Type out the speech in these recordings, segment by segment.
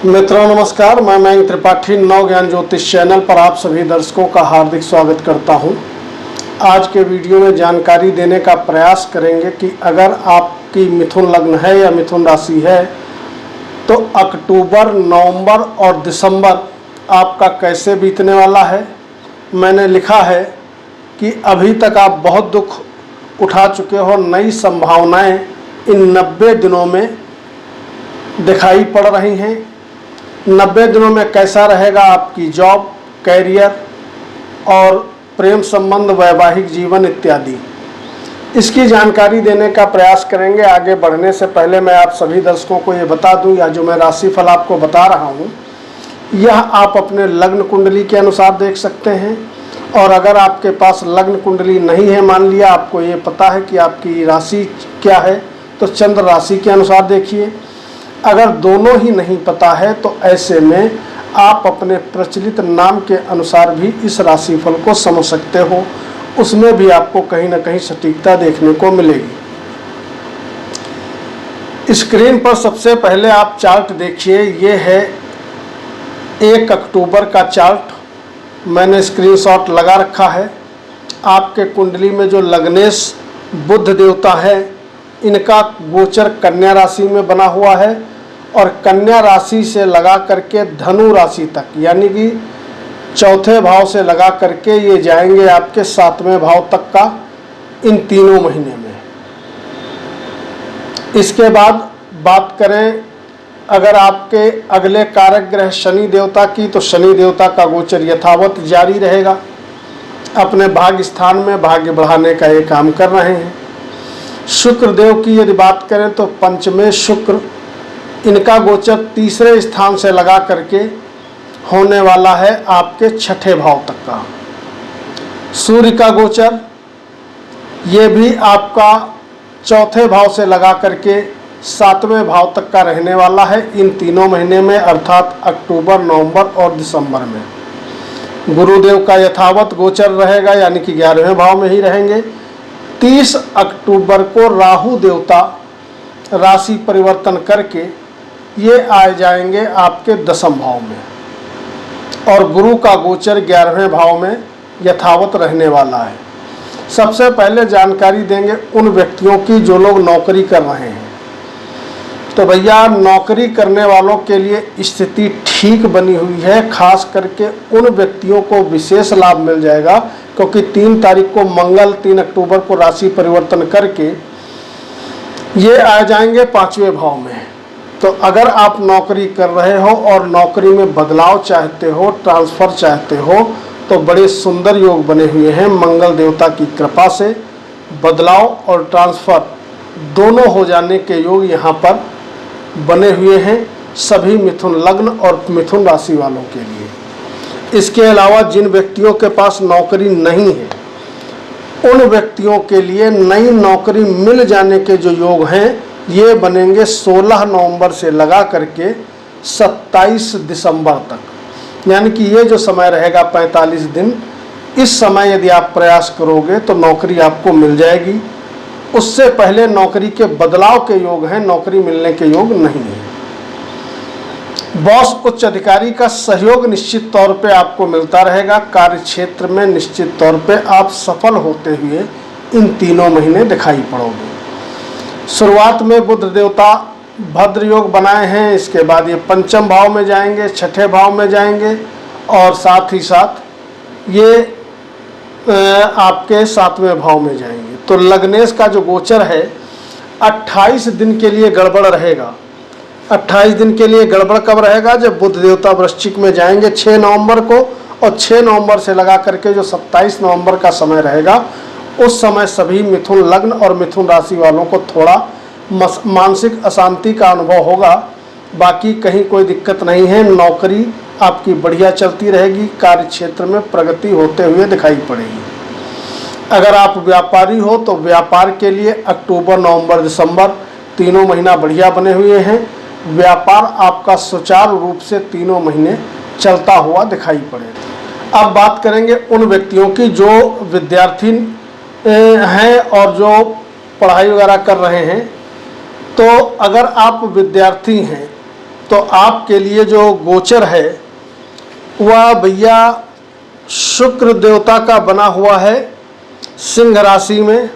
मित्रों नमस्कार, मैं मयंक त्रिपाठी नव ज्ञान ज्योतिष चैनल पर आप सभी दर्शकों का हार्दिक स्वागत करता हूं। आज के वीडियो में जानकारी देने का प्रयास करेंगे कि अगर आपकी मिथुन लग्न है या मिथुन राशि है तो अक्टूबर, नवंबर और दिसंबर आपका कैसे बीतने वाला है। मैंने लिखा है कि अभी तक आप बहुत दुख उठा चुके हो, नई संभावनाएं इन 90 दिनों में दिखाई पड़ रही हैं। 90 दिनों में कैसा रहेगा आपकी जॉब, कैरियर और प्रेम संबंध, वैवाहिक जीवन इत्यादि, इसकी जानकारी देने का प्रयास करेंगे। आगे बढ़ने से पहले मैं आप सभी दर्शकों को ये बता दूं, या जो मैं राशिफल आपको बता रहा हूं, यह आप अपने लग्न कुंडली के अनुसार देख सकते हैं। और अगर आपके पास लग्न कुंडली नहीं है, मान लिया आपको ये पता है कि आपकी राशि क्या है, तो चंद्र राशि के अनुसार देखिए। अगर दोनों ही नहीं पता है तो ऐसे में आप अपने प्रचलित नाम के अनुसार भी इस राशिफल को समझ सकते हो, उसमें भी आपको कहीं ना कहीं सटीकता देखने को मिलेगी। स्क्रीन पर सबसे पहले आप चार्ट देखिए, ये है 1 अक्टूबर का चार्ट, मैंने स्क्रीनशॉट लगा रखा है। आपके कुंडली में जो लग्नेश बुध देवता है, इनका गोचर कन्या राशि में बना हुआ है और कन्या राशि से लगा करके धनु राशि तक, यानी कि चौथे भाव से लगा करके ये जाएंगे आपके 7वें भाव तक का, इन तीनों महीने में। इसके बाद बात करें अगर आपके अगले कारक ग्रह शनि देवता की, तो शनि देवता का गोचर यथावत जारी रहेगा, अपने भाग्य स्थान में भाग्य बढ़ाने का ये काम कर रहे हैं। शुक्र देव की यदि बात करें तो पंचमें शुक्र, इनका गोचर तीसरे स्थान से लगा करके होने वाला है आपके 6ठे भाव तक का। सूर्य का गोचर ये भी आपका चौथे भाव से लगा करके 7वें भाव तक का रहने वाला है इन तीनों महीने में, अर्थात अक्टूबर, नवंबर और दिसंबर में। गुरुदेव का यथावत गोचर रहेगा, यानी कि 11वें भाव में ही रहेंगे। 30 अक्टूबर को राहु देवता राशि परिवर्तन करके ये आ जाएंगे आपके 10वें भाव में, और गुरु का गोचर 11वें भाव में यथावत रहने वाला है। सबसे पहले जानकारी देंगे उन व्यक्तियों की जो लोग नौकरी कर रहे हैं। तो भैया, नौकरी करने वालों के लिए स्थिति ठीक बनी हुई है, खास करके उन व्यक्तियों को विशेष लाभ मिल जाएगा, क्योंकि 3 तारीख को मंगल 3 अक्टूबर को राशि परिवर्तन करके ये आ जाएंगे 5वें भाव में। तो अगर आप नौकरी कर रहे हो और नौकरी में बदलाव चाहते हो, ट्रांसफ़र चाहते हो, तो बड़े सुंदर योग बने हुए हैं। मंगल देवता की कृपा से बदलाव और ट्रांसफ़र दोनों हो जाने के योग यहाँ पर बने हुए हैं सभी मिथुन लग्न और मिथुन राशि वालों के लिए। इसके अलावा जिन व्यक्तियों के पास नौकरी नहीं है, उन व्यक्तियों के लिए नई नौकरी मिल जाने के जो योग हैं, ये बनेंगे 16 नवंबर से लगा करके 27 दिसंबर तक, यानी कि ये जो समय रहेगा 45 दिन, इस समय यदि आप प्रयास करोगे तो नौकरी आपको मिल जाएगी। उससे पहले नौकरी के बदलाव के योग हैं, नौकरी मिलने के योग नहीं है। बॉस, उच्च अधिकारी का सहयोग निश्चित तौर पे आपको मिलता रहेगा। कार्य क्षेत्र में निश्चित तौर पे आप सफल होते हुए इन तीनों महीने दिखाई पड़ोगे। शुरुआत में बुध देवता भद्र योग बनाए हैं, इसके बाद ये 5वें भाव में जाएंगे, 6ठे भाव में जाएंगे, और साथ ही साथ ये आपके 7वें भाव में जाएंगे। तो लग्नेश का जो गोचर है 28 दिन के लिए गड़बड़ रहेगा। 28 दिन के लिए गड़बड़ कब रहेगा? जब बुध देवता वृश्चिक में जाएंगे 6 नवंबर को, और 6 नवंबर से लगा करके जो 27 नवंबर का समय रहेगा, उस समय सभी मिथुन लग्न और मिथुन राशि वालों को थोड़ा मानसिक अशांति का अनुभव होगा। बाकी कहीं कोई दिक्कत नहीं है, नौकरी आपकी बढ़िया चलती रहेगी, कार्य क्षेत्र में प्रगति होते हुए दिखाई पड़ेगी। अगर आप व्यापारी हो तो व्यापार के लिए अक्टूबर, नवंबर, दिसंबर तीनों महीना बढ़िया बने हुए हैं। व्यापार आपका सुचारू रूप से तीनों महीने चलता हुआ दिखाई पड़ेगा। अब बात करेंगे उन व्यक्तियों की जो विद्यार्थी हैं और जो पढ़ाई वगैरह कर रहे हैं। तो अगर आप विद्यार्थी हैं तो आपके लिए जो गोचर है वह भैया शुक्र देवता का बना हुआ है। सिंह राशि में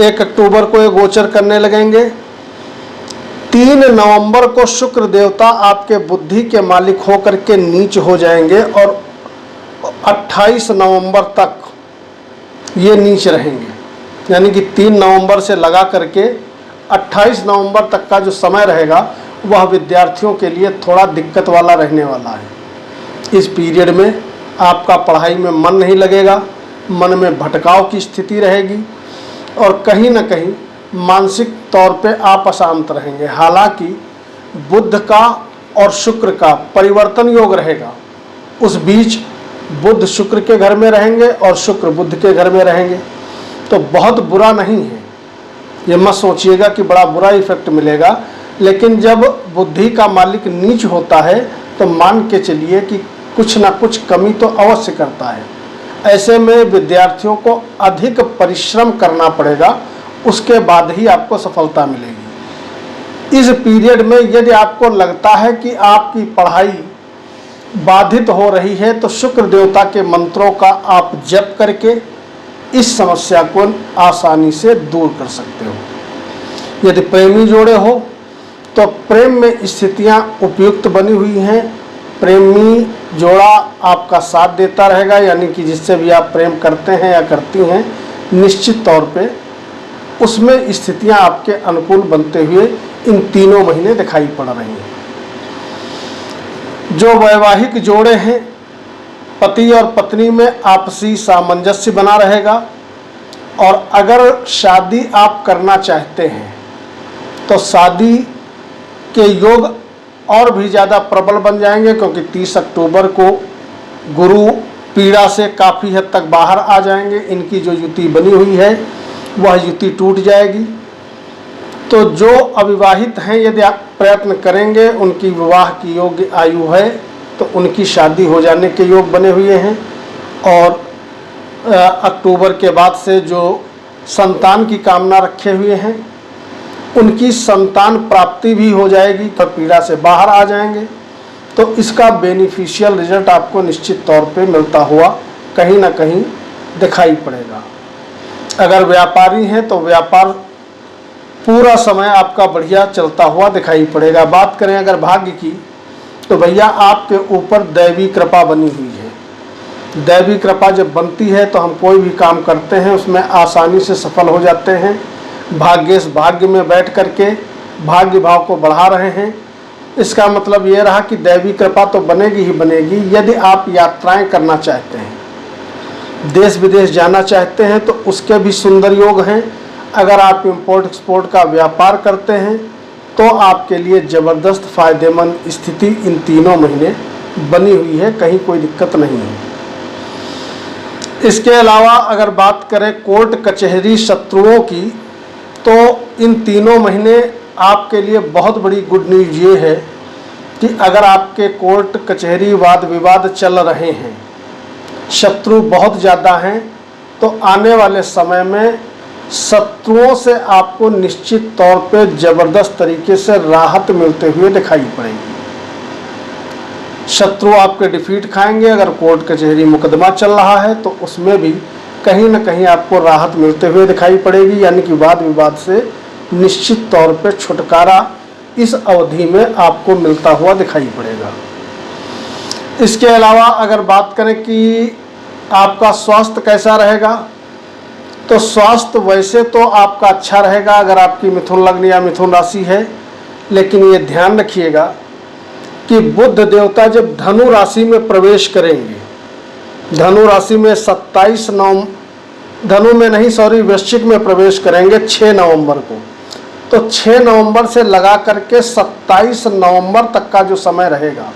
1 अक्टूबर को ये गोचर करने लगेंगे। 3 नवंबर को शुक्र देवता आपके बुद्धि के मालिक होकर के नीच हो जाएंगे और 28 नवंबर तक ये नीच रहेंगे। यानी कि 3 नवंबर से लगा करके 28 नवंबर तक का जो समय रहेगा वह विद्यार्थियों के लिए थोड़ा दिक्कत वाला रहने वाला है। इस पीरियड में आपका पढ़ाई में मन नहीं लगेगा, मन में भटकाव की स्थिति रहेगी और कहीं ना कहीं मानसिक तौर पे आप अशांत रहेंगे। हालांकि बुध का और शुक्र का परिवर्तन योग रहेगा, उस बीच बुध शुक्र के घर में रहेंगे और शुक्र बुध के घर में रहेंगे, तो बहुत बुरा नहीं है। ये मत सोचिएगा कि बड़ा बुरा इफेक्ट मिलेगा, लेकिन जब बुद्धि का मालिक नीच होता है तो मान के चलिए कि कुछ ना कुछ कमी तो अवश्य करता है। ऐसे में विद्यार्थियों को अधिक परिश्रम करना पड़ेगा, उसके बाद ही आपको सफलता मिलेगी। इस पीरियड में यदि आपको लगता है कि आपकी पढ़ाई बाधित हो रही है तो शुक्र देवता के मंत्रों का आप जप करके इस समस्या को आसानी से दूर कर सकते हो। यदि प्रेमी जोड़े हो तो प्रेम में स्थितियां उपयुक्त बनी हुई हैं। प्रेमी जोड़ा आपका साथ देता रहेगा, यानी कि जिससे भी आप प्रेम करते हैं या करती हैं, निश्चित तौर पे उसमें स्थितियां आपके अनुकूल बनते हुए इन 3 महीने दिखाई पड़ रही हैं। जो वैवाहिक जोड़े हैं, पति और पत्नी में आपसी सामंजस्य बना रहेगा और अगर शादी आप करना चाहते हैं तो शादी के योग और भी ज़्यादा प्रबल बन जाएंगे, क्योंकि 30 अक्टूबर को गुरु पीड़ा से काफ़ी हद तक बाहर आ जाएंगे। इनकी जो युति बनी हुई है वह युति टूट जाएगी। तो जो अविवाहित हैं, यदि आप प्रयत्न करेंगे, उनकी विवाह की योग्य आयु है तो उनकी शादी हो जाने के योग बने हुए हैं। और अक्टूबर के बाद से जो संतान की कामना रखे हुए हैं उनकी संतान प्राप्ति भी हो जाएगी, तो पीड़ा से बाहर आ जाएंगे। तो इसका बेनिफिशियल रिजल्ट आपको निश्चित तौर पे मिलता हुआ कहीं ना कहीं दिखाई पड़ेगा। अगर व्यापारी हैं तो व्यापार पूरा समय आपका बढ़िया चलता हुआ दिखाई पड़ेगा। बात करें अगर भाग्य की, तो भैया आपके ऊपर दैवी कृपा बनी हुई है। दैवी कृपा जब बनती है तो हम कोई भी काम करते हैं उसमें आसानी से सफल हो जाते हैं। भाग्येश भाग्य में बैठ करके भाग्य भाव को बढ़ा रहे हैं। इसका मतलब ये रहा कि दैवी कृपा तो बनेगी ही बनेगी। यदि आप यात्राएं करना चाहते हैं, देश विदेश जाना चाहते हैं, तो उसके भी सुंदर योग हैं। अगर आप इंपोर्ट एक्सपोर्ट का व्यापार करते हैं तो आपके लिए ज़बरदस्त फ़ायदेमंद स्थिति इन 3 महीने बनी हुई है, कहीं कोई दिक्कत नहीं है। इसके अलावा अगर बात करें कोर्ट कचहरी शत्रुओं की, तो इन 3 महीने आपके लिए बहुत बड़ी गुड न्यूज़ ये है कि अगर आपके कोर्ट कचहरी वाद विवाद चल रहे हैं, शत्रु बहुत ज़्यादा हैं, तो आने वाले समय में शत्रुओं से आपको निश्चित तौर पे ज़बरदस्त तरीके से राहत मिलते हुए दिखाई पड़ेगी। शत्रु आपके डिफीट खाएंगे। अगर कोर्ट कचहरी मुकदमा चल रहा है तो उसमें भी कहीं ना कहीं आपको राहत मिलते हुए दिखाई पड़ेगी, यानी कि वाद विवाद से निश्चित तौर पे छुटकारा इस अवधि में आपको मिलता हुआ दिखाई पड़ेगा। इसके अलावा अगर बात करें कि आपका स्वास्थ्य कैसा रहेगा, तो स्वास्थ्य वैसे तो आपका अच्छा रहेगा अगर आपकी मिथुन लग्न या मिथुन राशि है, लेकिन ये ध्यान रखिएगा कि बुध देवता जब धनु राशि में प्रवेश करेंगे, धनु राशि में 27 नवंबर, धनु में नहीं सॉरी वृश्चिक में प्रवेश करेंगे 6 नवंबर को। तो 6 नवंबर से लगा करके 27 नवंबर तक का जो समय रहेगा,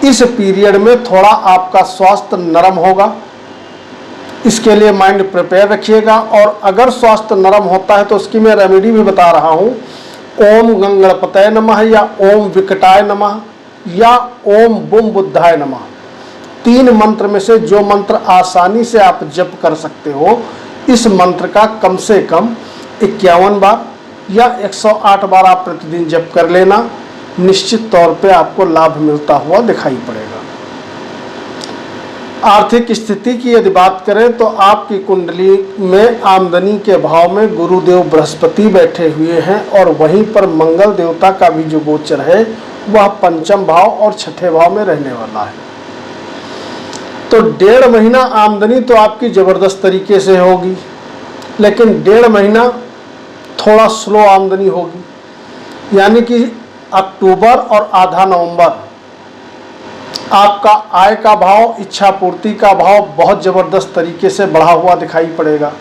इस पीरियड में थोड़ा आपका स्वास्थ्य नरम होगा। इसके लिए माइंड प्रिपेयर रखिएगा। और अगर स्वास्थ्य नरम होता है तो उसकी मैं रेमेडी भी बता रहा हूँ। ओम गंगणपतये नमः या ओम विकटाय नमः या ओम बुम बुद्धाय नमः, 3 मंत्र में से जो मंत्र आसानी से आप जप कर सकते हो, इस मंत्र का कम से कम 51 बार या 108 बार आप प्रतिदिन जप कर लेना। निश्चित तौर पे आपको लाभ मिलता हुआ दिखाई पड़ेगा। आर्थिक स्थिति की यदि बात करें तो आपकी कुंडली में आमदनी के भाव में गुरुदेव बृहस्पति बैठे हुए हैं और वहीं पर मंगल देवता का भी जो गोचर है वह पंचम भाव और छठे भाव में रहने वाला है। तो 1.5 महीना आमदनी तो आपकी ज़बरदस्त तरीके से होगी, लेकिन 1.5 महीना थोड़ा स्लो आमदनी होगी। यानी कि अक्टूबर और आधा नवंबर आपका आय का भाव, इच्छा पूर्ति का भाव बहुत ज़बरदस्त तरीके से बढ़ा हुआ दिखाई पड़ेगा।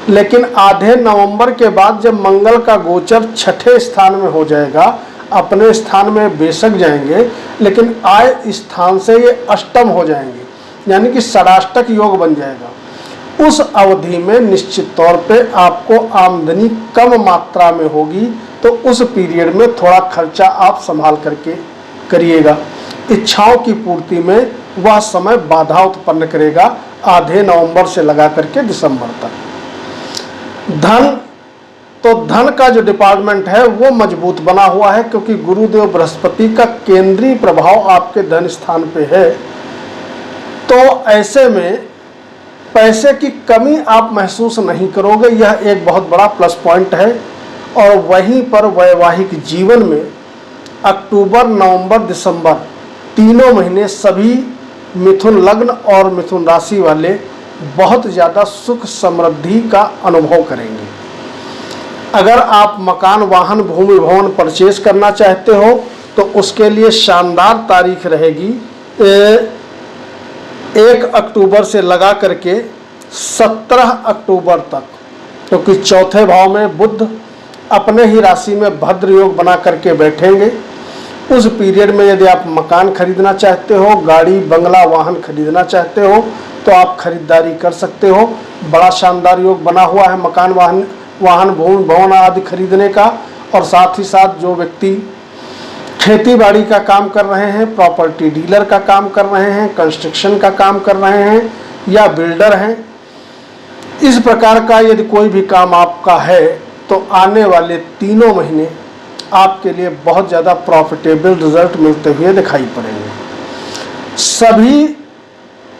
लेकिन आधे नवंबर के बाद जब मंगल का गोचर छठे स्थान में हो जाएगा, अपने स्थान में बेशक जाएंगे लेकिन आय स्थान से ये अष्टम हो जाएंगे, यानी कि षडाष्टक योग बन जाएगा। उस अवधि में निश्चित तौर पे आपको आमदनी कम मात्रा में होगी, तो उस पीरियड में थोड़ा खर्चा आप संभाल करके करिएगा। इच्छाओं की पूर्ति में वह समय बाधा उत्पन्न करेगा आधे नवंबर से लगा करके दिसंबर तक। धन का जो डिपार्टमेंट है वो मजबूत बना हुआ है, क्योंकि गुरुदेव बृहस्पति का केंद्रीय प्रभाव आपके धन स्थान पे है। तो ऐसे में पैसे की कमी आप महसूस नहीं करोगे, यह एक बहुत बड़ा प्लस पॉइंट है। और वहीं पर वैवाहिक जीवन में अक्टूबर, नवंबर, दिसंबर तीनों महीने सभी मिथुन लग्न और मिथुन राशि वाले बहुत ज़्यादा सुख समृद्धि का अनुभव करेंगे। अगर आप मकान, वाहन, भूमि, भवन परचेज करना चाहते हो तो उसके लिए शानदार तारीख रहेगी 1 अक्टूबर से लगा करके 17 अक्टूबर तक, क्योंकि चौथे भाव में बुध अपने ही राशि में भद्र योग बना करके बैठेंगे। उस पीरियड में यदि आप मकान खरीदना चाहते हो, गाड़ी, बंगला, वाहन खरीदना चाहते हो तो आप खरीदारी कर सकते हो। बड़ा शानदार योग बना हुआ है मकान, वाहन, भूमि, भवन आदि खरीदने का। और साथ ही साथ जो व्यक्ति खेती बाड़ी का काम कर रहे हैं, प्रॉपर्टी डीलर का काम कर रहे हैं, कंस्ट्रक्शन का काम कर रहे हैं या बिल्डर हैं, इस प्रकार का यदि कोई भी काम आपका है तो आने वाले तीनों महीने आपके लिए बहुत ज़्यादा प्रॉफिटेबल रिजल्ट मिलते हुए दिखाई पड़ेंगे। सभी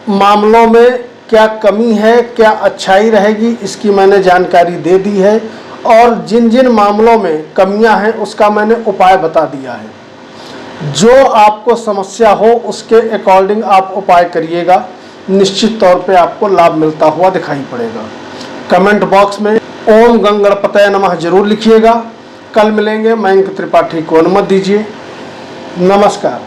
मामलों में क्या कमी है, क्या अच्छाई रहेगी, इसकी मैंने जानकारी दे दी है। और जिन जिन मामलों में कमियां हैं उसका मैंने उपाय बता दिया है। जो आपको समस्या हो उसके अकॉर्डिंग आप उपाय करिएगा, निश्चित तौर पे आपको लाभ मिलता हुआ दिखाई पड़ेगा। कमेंट बॉक्स में ओम गंगणपतये नमः जरूर लिखिएगा। कल मिलेंगे। मयंक त्रिपाठी को अनुमति दीजिए। नमस्कार।